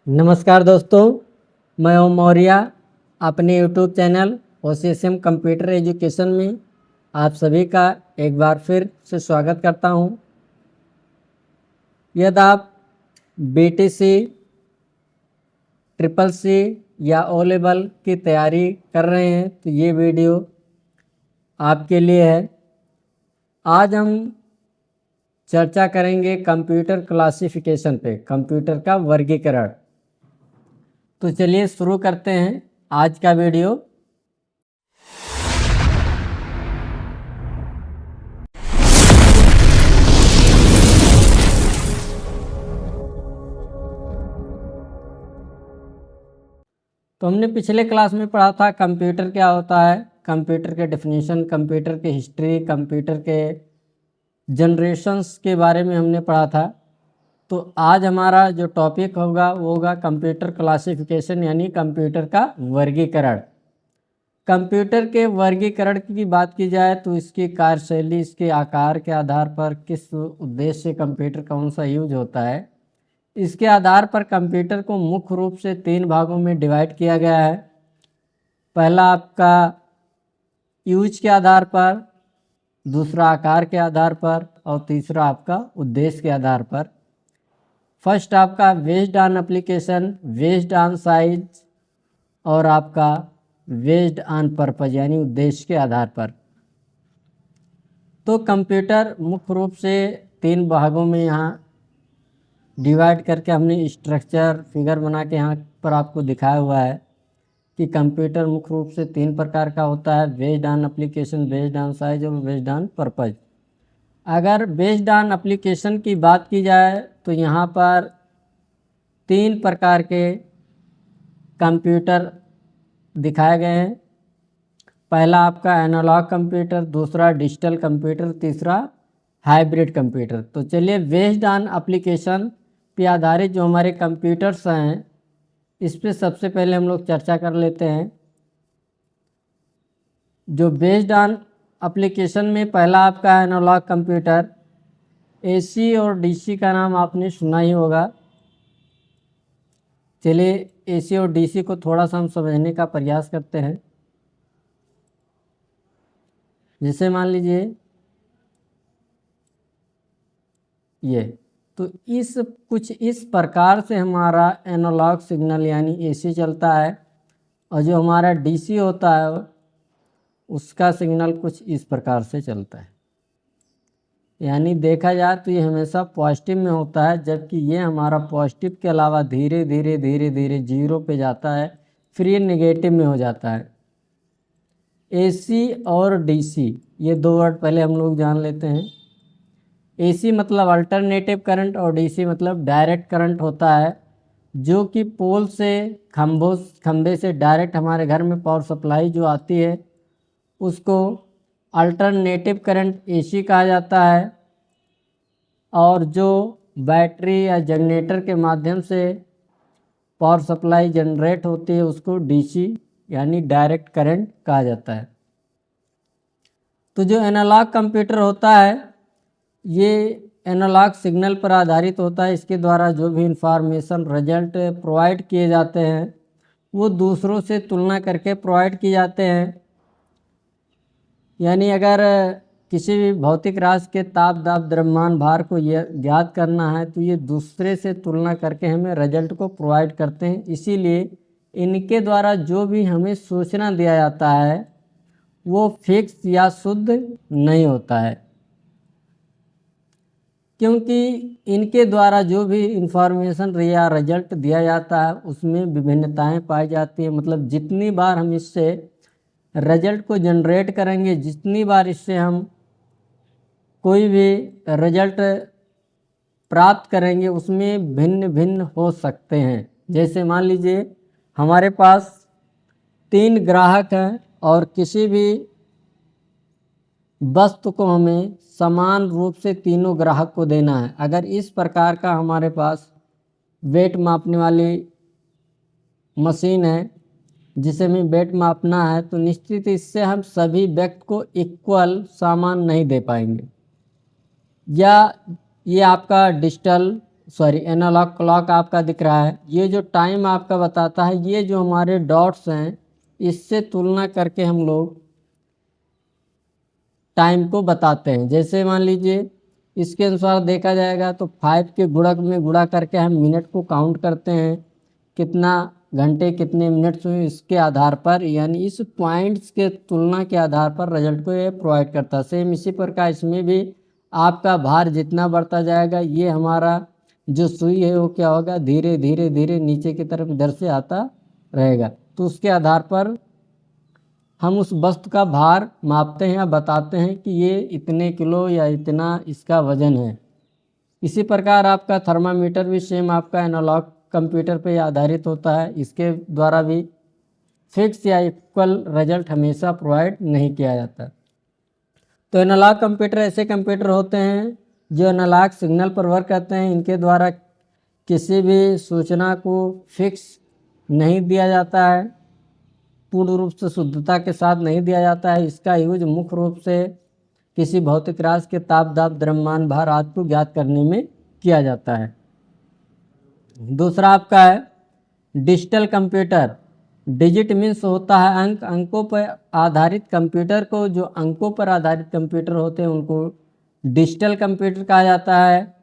नमस्कार दोस्तों, मैं ओम मौर्य अपने YouTube channel OCSM computer education में आप सभी का एक बार फिर से स्वागत करता हूं। यदि आप BTC, CCC या O लेवल की तैयारी कर रहे हैं तो ये वीडियो आपके लिए है। आज हम चर्चा करेंगे कंप्यूटर क्लासिफिकेशन पे, कंप्यूटर का वर्गीकरण। तो चलिए शुरू करते हैं आज का वीडियो। तो हमने पिछले क्लास में पढ़ा था कंप्यूटर क्या होता है, कंप्यूटर के डेफिनेशन, कंप्यूटर के हिस्ट्री, कंप्यूटर के जनरेशन्स के बारे में हमने पढ़ा था। तो आज हमारा जो टॉपिक होगा वो होगा कंप्यूटर क्लासिफिकेशन, यानी कंप्यूटर का वर्गीकरण। कंप्यूटर के वर्गीकरण की बात की जाए तो इसकी कार्यशैली, इसके आकार के आधार पर किस उद्देश्य से कंप्यूटर कौन सा यूज होता है, इसके आधार पर कंप्यूटर को मुख्य रूप से 3 भागों में डिवाइड किया गया है। पहला आपका यूज के आधार पर, दूसरा आकार के आधार पर और तीसरा आपका उद्देश्य के आधार पर। फर्स्ट आपका based on application, based on size और आपका बेस्ड ऑन पर्पज, यानी उद्देश्य के आधार पर। तो कंप्यूटर मुख्य रूप से 3 भागों में यहाँ डिवाइड करके हमने स्ट्रक्चर फिगर बना के यहाँ पर आपको दिखाया हुआ है कि कंप्यूटर मुख्य रूप से 3 प्रकार का होता है: based on application, based on size और बेस्ड ऑन पर्पज। अगर बेस्ड ऑन एप्लीकेशन की बात की जाए तो यहाँ पर 3 प्रकार के कंप्यूटर दिखाए गए हैं। पहला आपका एनालॉग कंप्यूटर, दूसरा डिजिटल कंप्यूटर, तीसरा हाइब्रिड कंप्यूटर। तो चलिए बेस्ड ऑन एप्लीकेशन पे आधारित जो हमारे कंप्यूटर्स हैं इस पे सबसे पहले हम लोग चर्चा कर लेते हैं। जो बेस्ड ऑन एप्लीकेशन में पहला आपका एनालॉग कंप्यूटर, AC और DC का नाम आपने सुना ही होगा। चलिए AC और DC को थोड़ा सा हम समझने का प्रयास करते हैं। जैसे मान लीजिए ये, तो कुछ इस प्रकार से हमारा एनालॉग सिग्नल यानी AC चलता है, और जो हमारा DC होता है उसका सिग्नल कुछ इस प्रकार से चलता है। यानी देखा जाए तो ये हमेशा पॉजिटिव में होता है, जबकि ये हमारा पॉजिटिव के अलावा धीरे धीरे धीरे धीरे 0 पे जाता है, फिर ये नेगेटिव में हो जाता है। AC और DC, ये 2 वर्ड पहले हम लोग जान लेते हैं। AC मतलब अल्टरनेटिव करंट और DC मतलब डायरेक्ट करंट होता है, जो कि पोल से खंभे से डायरेक्ट हमारे घर में पावर सप्लाई जो आती है उसको अल्टरनेटिव करंट AC कहा जाता है। और जो बैटरी या जनरेटर के माध्यम से पावर सप्लाई जनरेट होती है उसको DC यानी डायरेक्ट करंट कहा जाता है। तो जो एनालॉग कंप्यूटर होता है ये एनालॉग सिग्नल पर आधारित होता है। इसके द्वारा जो भी इंफॉर्मेशन रिजल्ट प्रोवाइड किए जाते हैं वो दूसरों से तुलना करके प्रोवाइड किए जाते हैं। यानी अगर किसी भी भौतिक राशि के ताप, दाब, द्रव्यमान, भार को ज्ञात करना है तो ये दूसरे से तुलना करके हमें रिजल्ट को प्रोवाइड करते हैं। इसीलिए इनके द्वारा जो भी हमें सूचना दिया जाता है वो फिक्स या शुद्ध नहीं होता है, क्योंकि इनके द्वारा जो भी इंफॉर्मेशन या रिजल्ट दिया जाता है उसमें विभिन्नताएं पाई जाती है। मतलब जितनी बार हम इससे रिजल्ट को जनरेट करेंगे, जितनी बार इससे हम कोई भी रिजल्ट प्राप्त करेंगे उसमें भिन्न भिन्न हो सकते हैं। जैसे मान लीजिए हमारे पास 3 ग्राहक हैं और किसी भी वस्तु को हमें समान रूप से तीनों ग्राहक को देना है। अगर इस प्रकार का हमारे पास वेट मापने वाली मशीन है जिसे हमें वेट मापना है, तो निश्चित इससे हम सभी व्यक्ति को इक्वल सामान नहीं दे पाएंगे। या ये आपका डिजिटल सॉरी एनालॉग क्लॉक आपका दिख रहा है, ये जो टाइम आपका बताता है, ये जो हमारे डॉट्स हैं इससे तुलना करके हम लोग टाइम को बताते हैं। जैसे मान लीजिए इसके अनुसार देखा जाएगा तो 5 के गुणक में गुणा करके हम मिनट को काउंट करते हैं, कितना घंटे कितने मिनट्स हुए इसके आधार पर, यानी इस पॉइंट्स के तुलना के आधार पर रिजल्ट को ये प्रोवाइड करता है। सेम इसी प्रकार इसमें भी आपका भार जितना बढ़ता जाएगा, ये हमारा जो सुई है वो क्या होगा, धीरे धीरे धीरे नीचे की तरफ इधर से आता रहेगा। तो उसके आधार पर हम उस वस्तु का भार मापते हैं या बताते हैं कि ये इतने किलो या इतना इसका वजन है। इसी प्रकार आपका थर्मामीटर भी सेम आपका एनालॉग कंप्यूटर पे आधारित होता है, इसके द्वारा भी फिक्स या इक्वल रिजल्ट हमेशा प्रोवाइड नहीं किया जाता। तो एनालॉग कंप्यूटर ऐसे कंप्यूटर होते हैं जो एनालॉग सिग्नल पर वर्क करते हैं, इनके द्वारा किसी भी सूचना को फिक्स नहीं दिया जाता है, पूर्ण रूप से शुद्धता के साथ नहीं दिया जाता है। इसका यूज मुख्य रूप से किसी भौतिक राशि के ताप दाब द्रव्यमान भार आदि को ज्ञात करने में किया जाता है। दूसरा आपका है डिजिटल कंप्यूटर। डिजिट मीन्स होता है अंक, अंकों पर आधारित कंप्यूटर को, जो अंकों पर आधारित कंप्यूटर होते हैं उनको डिजिटल कंप्यूटर कहा जाता है,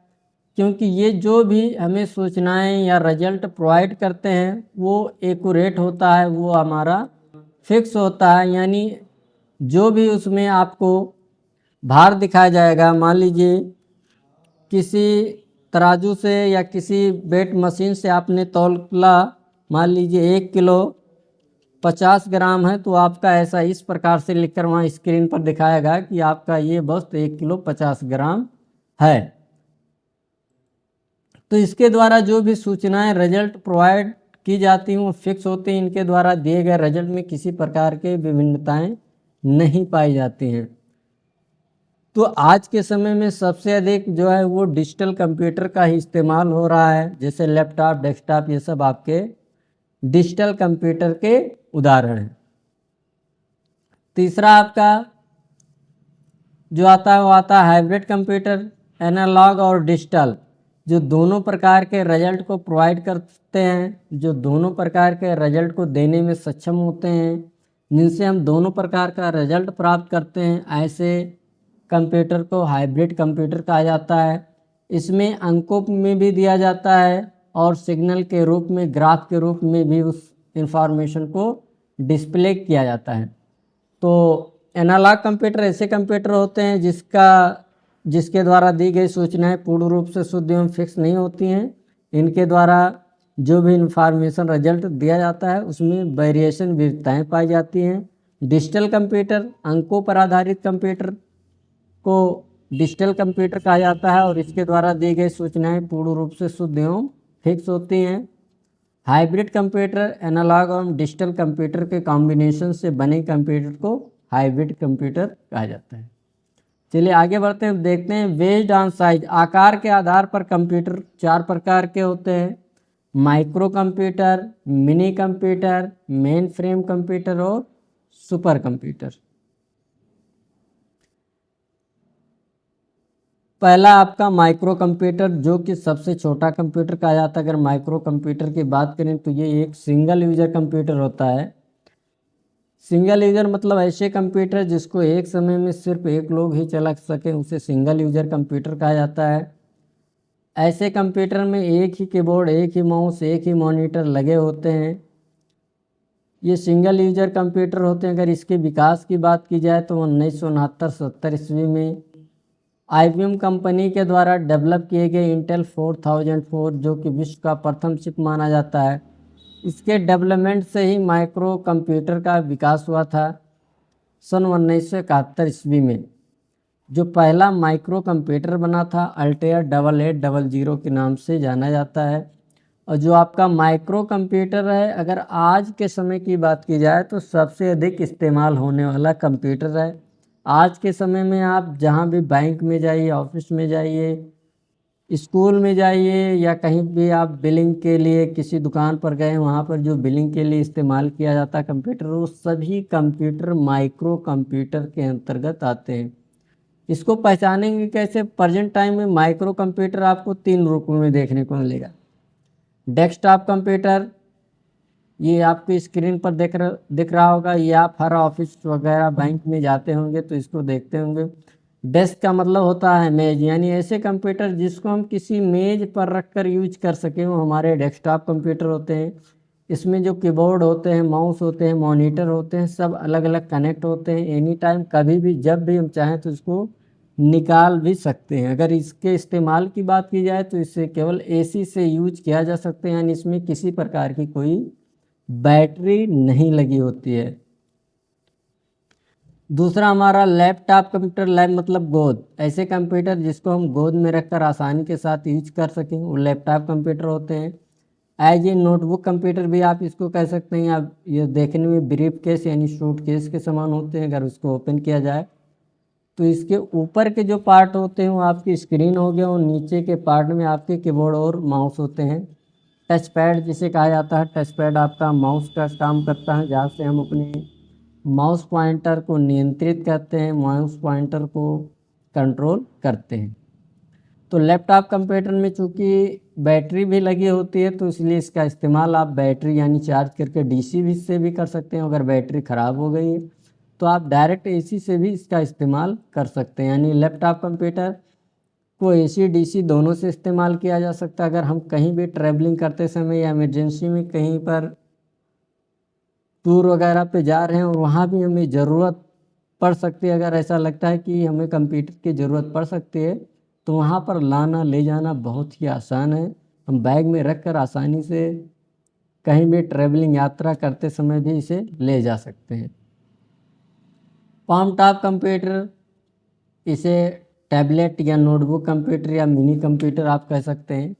क्योंकि ये जो भी हमें सूचनाएं या रिजल्ट प्रोवाइड करते हैं वो एक्यूरेट होता है, वो हमारा फिक्स होता है। यानी जो भी उसमें आपको भार दिखाया जाएगा, मान लीजिए किसी तराजू से या किसी वेट मशीन से आपने तौला, मान लीजिए 1 किलो 50 ग्राम है, तो आपका ऐसा इस प्रकार से लिखकर वहाँ स्क्रीन पर दिखाएगा कि आपका ये वस्तु 1 किलो 50 ग्राम है। तो इसके द्वारा जो भी सूचनाएं रिजल्ट प्रोवाइड की जाती हैं वो फिक्स होती हैं, इनके द्वारा दिए गए रिजल्ट में किसी प्रकार के विभिन्नताएं नहीं पाई जाती हैं। तो आज के समय में सबसे अधिक जो है वो डिजिटल कंप्यूटर का ही इस्तेमाल हो रहा है, जैसे लैपटॉप डेस्कटॉप ये सब आपके डिजिटल कंप्यूटर के उदाहरण हैं। तीसरा आपका जो आता है वो आता है हाइब्रिड कंप्यूटर, एनालॉग और डिजिटल, जो दोनों प्रकार के रिजल्ट को प्रोवाइड करते हैं, जो दोनों प्रकार के रिजल्ट को देने में सक्षम होते हैं, जिनसे हम दोनों प्रकार का रिजल्ट प्राप्त करते हैं, ऐसे कंप्यूटर को हाइब्रिड कंप्यूटर कहा जाता है। इसमें अंकों में भी दिया जाता है और सिग्नल के रूप में, ग्राफ के रूप में भी उस इंफॉर्मेशन को डिस्प्ले किया जाता है। तो एनालॉग कंप्यूटर ऐसे कंप्यूटर होते हैं जिसके द्वारा दी गई सूचनाएं पूर्ण रूप से शुद्ध एवं फिक्स नहीं होती हैं। इनके द्वारा जो भी इंफॉर्मेशन रिजल्ट दिया जाता है उसमें वेरिएशन, विविधताएं पाई जाती हैं। डिजिटल कंप्यूटर, अंकों पर आधारित कंप्यूटर को डिजिटल कंप्यूटर कहा जाता है और इसके द्वारा दी गई सूचनाएं पूर्ण रूप से शुद्ध एवं फिक्स होती हैं। हाइब्रिड कंप्यूटर एनालॉग और डिजिटल कंप्यूटर के कॉम्बिनेशन से बने कंप्यूटर को हाइब्रिड कंप्यूटर कहा जाता है। चलिए आगे बढ़ते हैं, देखते हैं बेस्ड ऑन साइज, आकार के आधार पर कंप्यूटर 4 प्रकार के होते हैं, micro computer, mini computer, main frame computer और सुपर कंप्यूटर। पहला आपका माइक्रो कंप्यूटर, जो कि सबसे छोटा कंप्यूटर कहा जाता है। अगर माइक्रो कंप्यूटर की बात करें तो ये एक सिंगल यूजर कंप्यूटर होता है। सिंगल यूजर मतलब ऐसे कंप्यूटर जिसको एक समय में सिर्फ एक लोग ही चला सके, उसे सिंगल यूजर कंप्यूटर कहा जाता है। ऐसे कंप्यूटर में एक ही कीबोर्ड, एक ही माउस, एक ही मॉनिटर लगे होते हैं। ये सिंगल यूजर कंप्यूटर होते हैं। अगर इसके विकास की बात की जाए तो 1969-70 ईस्वी में IBM कंपनी के द्वारा डेवलप किए गए इंटेल 4004, जो कि विश्व का प्रथम चिप माना जाता है, इसके डेवलपमेंट से ही माइक्रो कंप्यूटर का विकास हुआ था। सन 1971 ईस्वी में जो पहला माइक्रो कंप्यूटर बना था अल्टेयर 8800 के नाम से जाना जाता है। और जो आपका माइक्रो कंप्यूटर है, अगर आज के समय की बात की जाए तो सबसे अधिक इस्तेमाल होने वाला कंप्यूटर है। आज के समय में आप जहाँ भी बैंक में जाइए, ऑफिस में जाइए, स्कूल में जाइए या कहीं भी आप बिलिंग के लिए किसी दुकान पर गए, वहाँ पर जो बिलिंग के लिए इस्तेमाल किया जाता है कंप्यूटर, वो सभी कंप्यूटर माइक्रो कंप्यूटर के अंतर्गत आते हैं। इसको पहचानेंगे कैसे? प्रेजेंट टाइम में माइक्रो कंप्यूटर आपको 3 रूपों में देखने को मिलेगा। डेस्कटॉप कंप्यूटर, ये आपकी स्क्रीन पर दिख रहा होगा, ये आप हर ऑफिस वगैरह बैंक में जाते होंगे तो इसको देखते होंगे। डेस्क का मतलब होता है मेज, यानी ऐसे कंप्यूटर जिसको हम किसी मेज पर रख कर यूज कर सकें वो हमारे डेस्कटॉप कंप्यूटर होते हैं। इसमें जो कीबोर्ड होते हैं, माउस होते हैं, मॉनिटर होते हैं, सब अलग अलग कनेक्ट होते हैं। एनी टाइम कभी भी जब भी हम चाहें तो इसको निकाल भी सकते हैं। अगर इसके इस्तेमाल की बात की जाए तो इसे केवल एसी से यूज किया जा सकता है, यानी इसमें किसी प्रकार की कोई बैटरी नहीं लगी होती है। दूसरा हमारा लैपटॉप कंप्यूटर, लैप मतलब गोद, ऐसे कंप्यूटर जिसको हम गोद में रखकर आसानी के साथ यूज कर सकें वो लैपटॉप कंप्यूटर होते हैं। एज ए नोटबुक कंप्यूटर भी आप इसको कह सकते हैं। आप ये देखने में ब्रीफ केस यानी सूट केस के समान होते हैं। अगर उसको ओपन किया जाए तो इसके ऊपर के जो पार्ट होते हैं वो आपकी स्क्रीन हो गया और नीचे के पार्ट में आपके कीबोर्ड और माउस होते हैं। टच पैड जिसे कहा जाता है, टच पैड आपका माउस का काम करता है, जहाँ से हम अपने माउस पॉइंटर को नियंत्रित करते हैं, माउस पॉइंटर को कंट्रोल करते हैं। तो लैपटॉप कंप्यूटर में चूँकि बैटरी भी लगी होती है तो इसलिए इसका इस्तेमाल आप बैटरी यानी चार्ज करके डीसी भी से भी कर सकते हैं। अगर बैटरी ख़राब हो गई है तो आप डायरेक्ट एसी से भी इसका इस्तेमाल कर सकते हैं। यानी लैपटॉप कंप्यूटर को एसी डीसी दोनों से इस्तेमाल किया जा सकता है। अगर हम कहीं भी ट्रैवलिंग करते समय या इमरजेंसी में कहीं पर टूर वगैरह पे जा रहे हैं और वहाँ भी हमें ज़रूरत पड़ सकती है, अगर ऐसा लगता है कि हमें कंप्यूटर की ज़रूरत पड़ सकती है तो वहाँ पर लाना ले जाना बहुत ही आसान है। हम बैग में रख कर आसानी से कहीं भी ट्रैवलिंग यात्रा करते समय भी इसे ले जा सकते हैं। पाम टॉप कंप्यूटर, इसे टैबलेट या नोटबुक कंप्यूटर या मिनी कंप्यूटर आप कह सकते हैं।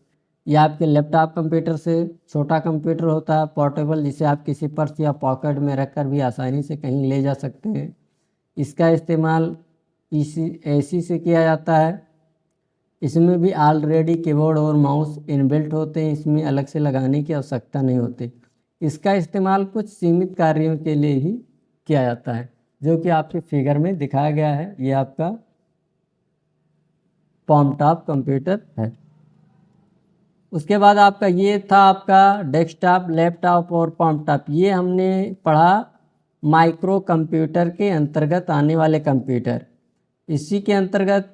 यह आपके लैपटॉप कंप्यूटर से छोटा कंप्यूटर होता है, पोर्टेबल, जिसे आप किसी पर्स या पॉकेट में रखकर भी आसानी से कहीं ले जा सकते हैं। इसका इस्तेमाल एसी से किया जाता है। इसमें भी ऑलरेडी कीबोर्ड और माउस इनबिल्ट होते हैं, इसमें अलग से लगाने की आवश्यकता नहीं होती। इसका इस्तेमाल कुछ सीमित कार्यों के लिए ही किया जाता है, जो कि आपके फिगर में दिखाया गया है। ये आपका पाम टॉप कंप्यूटर है। उसके बाद आपका ये था आपका डेस्कटॉप, लैपटॉप और पाम टॉप। ये हमने पढ़ा माइक्रो कंप्यूटर के अंतर्गत आने वाले कंप्यूटर। इसी के अंतर्गत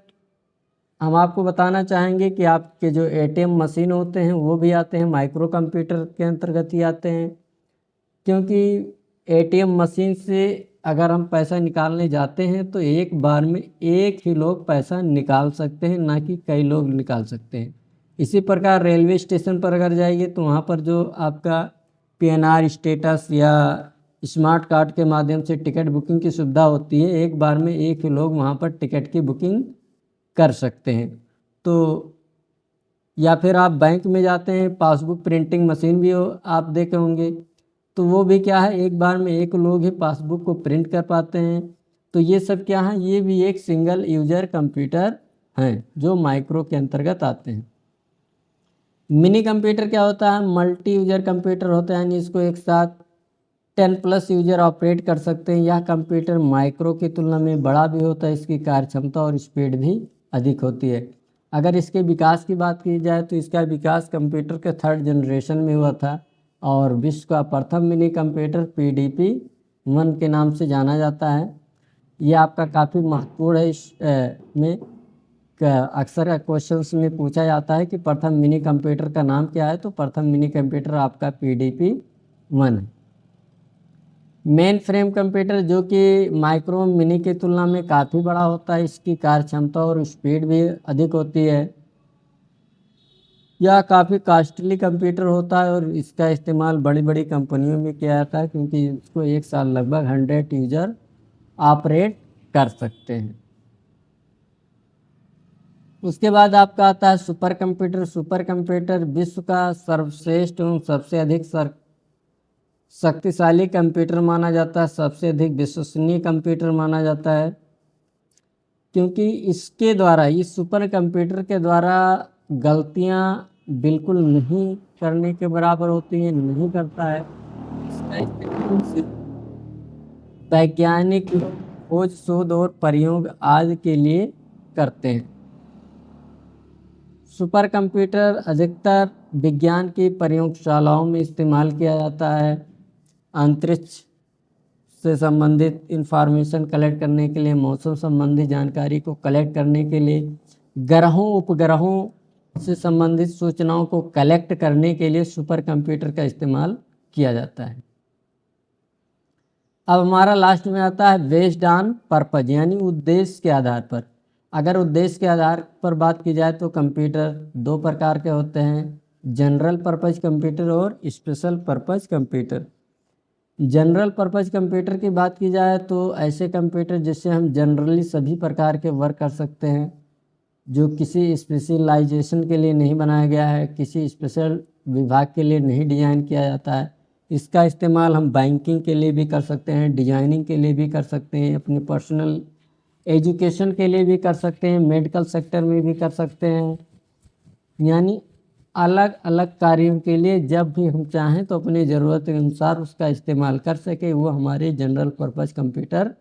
हम आपको बताना चाहेंगे कि आपके जो एटीएम मशीन होते हैं वो भी आते हैं, माइक्रो कंप्यूटर के अंतर्गत ही आते हैं। क्योंकि एटीएम मशीन से अगर हम पैसा निकालने जाते हैं तो एक बार में एक ही लोग पैसा निकाल सकते हैं, ना कि कई लोग निकाल सकते हैं। इसी प्रकार रेलवे स्टेशन पर अगर जाइए तो वहाँ पर जो आपका पीएनआर स्टेटस या स्मार्ट कार्ड के माध्यम से टिकट बुकिंग की सुविधा होती है, एक बार में एक ही लोग वहाँ पर टिकट की बुकिंग कर सकते हैं। तो या फिर आप बैंक में जाते हैं, पासबुक प्रिंटिंग मशीन भी आप देखे होंगे, तो वो भी क्या है, एक बार में एक लोग ही पासबुक को प्रिंट कर पाते हैं। तो ये सब क्या है, ये भी एक सिंगल यूजर कंप्यूटर हैं जो माइक्रो के अंतर्गत आते हैं। मिनी कंप्यूटर क्या होता है, मल्टी यूजर कंप्यूटर होता है, यानी इसको एक साथ 10+ यूजर ऑपरेट कर सकते हैं। यह कंप्यूटर माइक्रो की तुलना में बड़ा भी होता है, इसकी कार्यक्षमता और स्पीड भी अधिक होती है। अगर इसके विकास की बात की जाए तो इसका विकास कंप्यूटर के 3rd जनरेशन में हुआ था और विश्व का प्रथम मिनी कंप्यूटर PDP-1 के नाम से जाना जाता है। यह आपका काफ़ी महत्वपूर्ण है। इस में अक्सर क्वेश्चंस में पूछा जाता है कि प्रथम मिनी कंप्यूटर का नाम क्या है, तो प्रथम मिनी कंप्यूटर आपका PDP-1 है। मेन फ्रेम कंप्यूटर जो कि माइक्रो मिनी की तुलना में काफ़ी बड़ा होता है, इसकी कार्यक्षमता और स्पीड भी अधिक होती है। यह काफ़ी कॉस्टली कंप्यूटर होता है और इसका इस्तेमाल बड़ी बड़ी कंपनियों में किया जाता है, क्योंकि इसको एक साथ लगभग 100 यूजर ऑपरेट कर सकते हैं। उसके बाद आपका आता है सुपर कंप्यूटर। सुपर कंप्यूटर विश्व का सर्वश्रेष्ठ एवं सबसे अधिक शक्तिशाली कंप्यूटर माना जाता है, सबसे अधिक विश्वसनीय कंप्यूटर माना जाता है, क्योंकि इसके द्वारा, इस सुपर कंप्यूटर के द्वारा गलतियां बिल्कुल नहीं करने के बराबर होती हैं, नहीं करता है। इसका इस्तेमाल सिर्फ वैज्ञानिक खोज, शोध और प्रयोग आदि के लिए करते हैं। सुपर कंप्यूटर अधिकतर विज्ञान की प्रयोगशालाओं में इस्तेमाल किया जाता है। अंतरिक्ष से संबंधित इंफॉर्मेशन कलेक्ट करने के लिए, मौसम संबंधी जानकारी को कलेक्ट करने के लिए, ग्रहों उपग्रहों से संबंधित सूचनाओं को कलेक्ट करने के लिए सुपर कंप्यूटर का इस्तेमाल किया जाता है। अब हमारा लास्ट में आता है बेस्ड ऑन पर्पज, यानी उद्देश्य के आधार पर। अगर उद्देश्य के आधार पर बात की जाए तो कंप्यूटर दो प्रकार के होते हैं, जनरल पर्पज कंप्यूटर और special purpose computer. General purpose computer की बात की जाए तो ऐसे कंप्यूटर जिससे हम जनरली सभी प्रकार के वर्क कर सकते हैं, जो किसी स्पेशलाइजेशन के लिए नहीं बनाया गया है, किसी स्पेशल विभाग के लिए नहीं डिज़ाइन किया जाता है। इसका इस्तेमाल हम बैंकिंग के लिए भी कर सकते हैं, डिजाइनिंग के लिए भी कर सकते हैं, अपने पर्सनल एजुकेशन के लिए भी कर सकते हैं, मेडिकल सेक्टर में भी कर सकते हैं। यानी अलग अलग कार्यों के लिए जब भी हम चाहें तो अपनी ज़रूरत के अनुसार उसका इस्तेमाल कर सके, वो हमारे जनरल पर्पज़ कंप्यूटर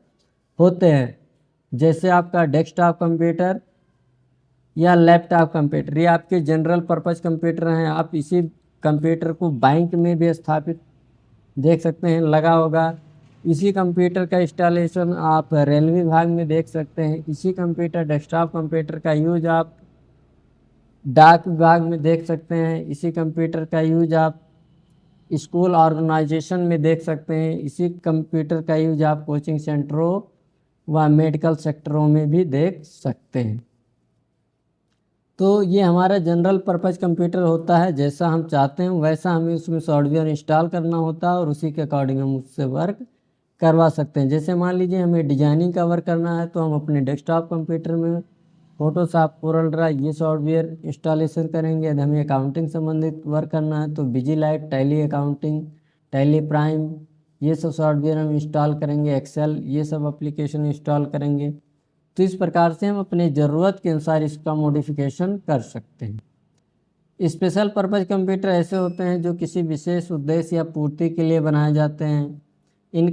होते हैं। जैसे आपका डेस्कटॉप कंप्यूटर या लैपटॉप कंप्यूटर, ये आपके जनरल पर्पज़ कंप्यूटर हैं। आप इसी कंप्यूटर को बैंक में भी स्थापित देख सकते हैं, लगा होगा। इसी कंप्यूटर का इंस्टॉलेशन आप रेलवे विभाग में देख सकते हैं। इसी कंप्यूटर डेस्कटॉप कंप्यूटर का यूज आप डाक विभाग में देख सकते हैं। इसी कंप्यूटर का यूज आप स्कूल ऑर्गेनाइजेशन में देख सकते हैं। इसी कंप्यूटर का यूज आप कोचिंग सेंटरों व मेडिकल सेक्टरों में भी देख सकते हैं। तो ये हमारा जनरल पर्पज़ कंप्यूटर होता है। जैसा हम चाहते हैं वैसा हमें उसमें सॉफ्टवेयर इंस्टॉल करना होता है और उसी के अकॉर्डिंग हम उससे वर्क करवा सकते हैं। जैसे मान लीजिए हमें डिजाइनिंग का वर्क करना है तो हम अपने डेस्कटॉप कंप्यूटर में फोटोशॉप, कोरल ड्रा ये सॉफ्टवेयर इंस्टॉलेशन करेंगे। यदि हमें अकाउंटिंग संबंधित वर्क करना है तो विजिलाइट, टैली अकाउंटिंग, टैली प्राइम ये सब सॉफ्टवेयर हम इंस्टॉल करेंगे। एक्सेल ये सब एप्लीकेशन इंस्टॉल करेंगे। तो इस प्रकार से हम अपने ज़रूरत के अनुसार इसका मॉडिफिकेशन कर सकते हैं। स्पेशल पर्पज़ कंप्यूटर ऐसे होते हैं जो किसी विशेष उद्देश्य या पूर्ति के लिए बनाए जाते हैं। इन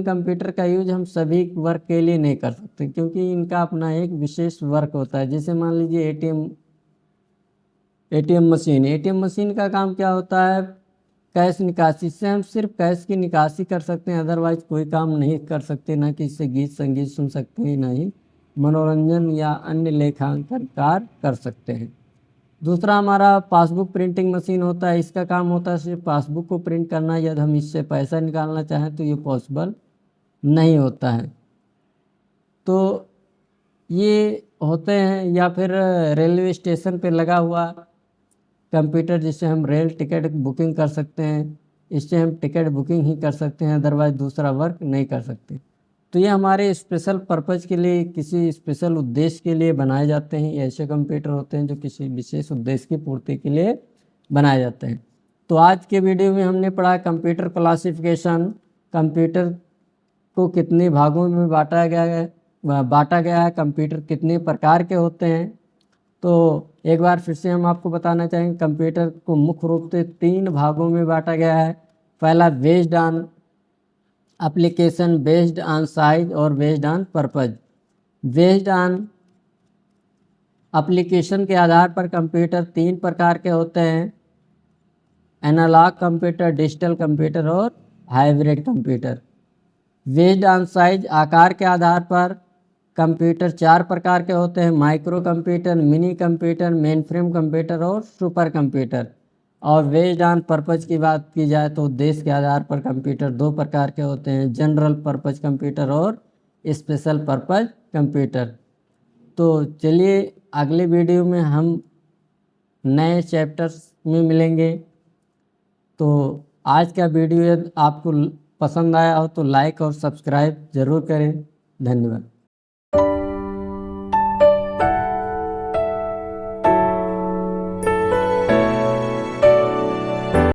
कंप्यूटर का यूज हम सभी वर्क के लिए नहीं कर सकते, क्योंकि इनका अपना एक विशेष वर्क होता है। जैसे मान लीजिए एटीएम मशीन का काम क्या होता है, कैश निकासी से हम सिर्फ कैश की निकासी कर सकते हैं, अदरवाइज कोई काम नहीं कर सकते। ना कि इससे गीत संगीत सुन सकते हैं, ना ही मनोरंजन या अन्य लेखांकन कार्य कर सकते हैं। दूसरा हमारा पासबुक प्रिंटिंग मशीन होता है। इसका काम होता है सिर्फ पासबुक को प्रिंट करना। यदि हम इससे पैसा निकालना चाहें तो ये पॉसिबल नहीं होता है। तो ये होते हैं। या फिर रेलवे स्टेशन पे लगा हुआ कंप्यूटर जिससे हम रेल टिकट बुकिंग कर सकते हैं। इससे हम टिकट बुकिंग ही कर सकते हैं, अदरवाइज दूसरा वर्क नहीं कर सकते। तो ये हमारे स्पेशल पर्पज़ के लिए, किसी स्पेशल उद्देश्य के लिए बनाए जाते हैं। ये ऐसे कंप्यूटर होते हैं जो किसी विशेष उद्देश्य की पूर्ति के लिए बनाए जाते हैं। तो आज के वीडियो में हमने पढ़ा कंप्यूटर क्लासिफिकेशन, कंप्यूटर को कितने भागों में बांटा गया है, कंप्यूटर कितने प्रकार के होते हैं। तो एक बार फिर से हम आपको बताना चाहेंगे, कंप्यूटर को मुख्य रूप से 3 भागों में बांटा गया है। पहला based on application, based on size और based on purpose. Based on application के आधार पर कंप्यूटर 3 प्रकार के होते हैं, एनालॉग कंप्यूटर, डिजिटल कंप्यूटर और hybrid computer. Based on size, आकार के आधार पर कंप्यूटर 4 प्रकार के होते हैं, micro computer, mini computer, main frame computer और सुपर कंप्यूटर। और बेस्ड ऑन पर्पज़ की बात की जाए तो उद्देश्य के आधार पर कंप्यूटर 2 प्रकार के होते हैं, जनरल पर्पज़ कंप्यूटर और स्पेशल पर्पज़ कंप्यूटर। तो चलिए अगले वीडियो में हम नए चैप्टर्स में मिलेंगे। तो आज का वीडियो यदि आपको पसंद आया हो तो लाइक और सब्सक्राइब ज़रूर करें। धन्यवाद।